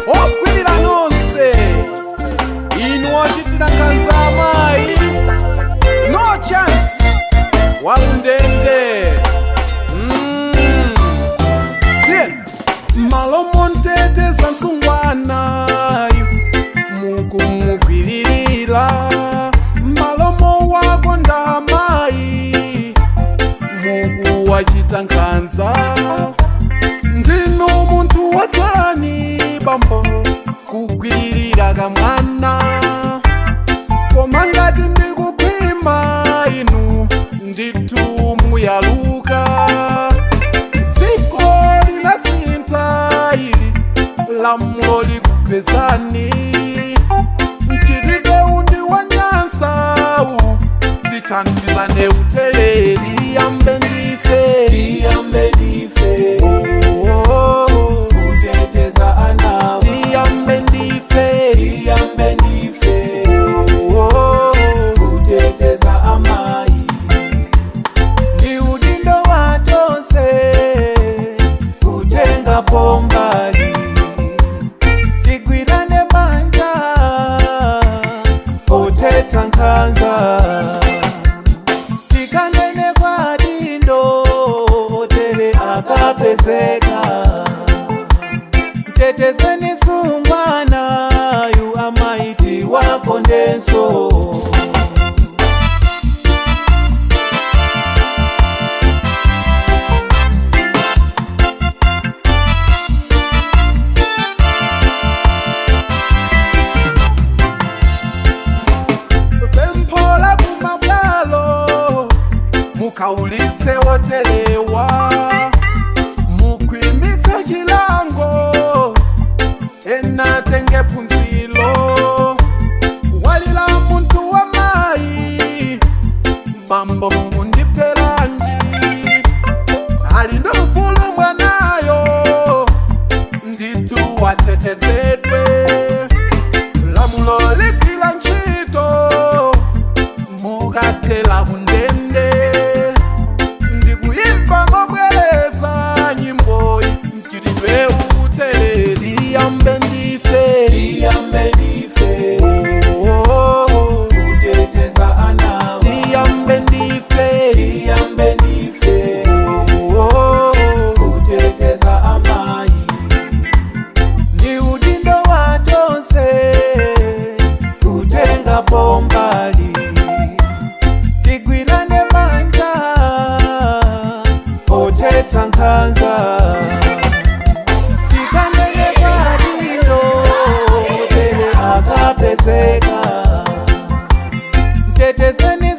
okwirira nonse inu ochitira nkhanza amayi no chance walundende malo monteteza nsungwanayu mukumugwiririra malomo wako ndamayi mukuwachita nkhanza ndinu muntu watani bambo kugwiririra kamwana koma ngati ndikukhwima inu nditu muyaluka dziko linasintha ili lamulo likupezani mchitidwe undi wanyansawu tithandizane uteleti tiyambe ndife kuteteza anawa tiyambe ndife kuteteza amayi ni udindo watose kutenga pombali tigwirane manja potetsa nkhanza tikanene kwa dindo otere akapezeka mtetezeni sungwanayu amaiti wako ndenso pemphola kumabwalo mukhawulitse wotelewa mukhwimitse chilango ena tenge phunzilo walila muntu wa mayi bambo mundiphelanji ali ndo mfulu mwanayo nditu watetezedwe lamulo ligwira ntchito mukatela kundende ndikuyimba mobwereza nyimboyi mchitidwe uteleti tiyambe ndife kuteteza anawa tiyambe ndife kuteteza amayi ni udindo watose kutenga pombali tigwirane manja potetsa nkhanza tikanene kwa dindo tere akapezeka mtetezeni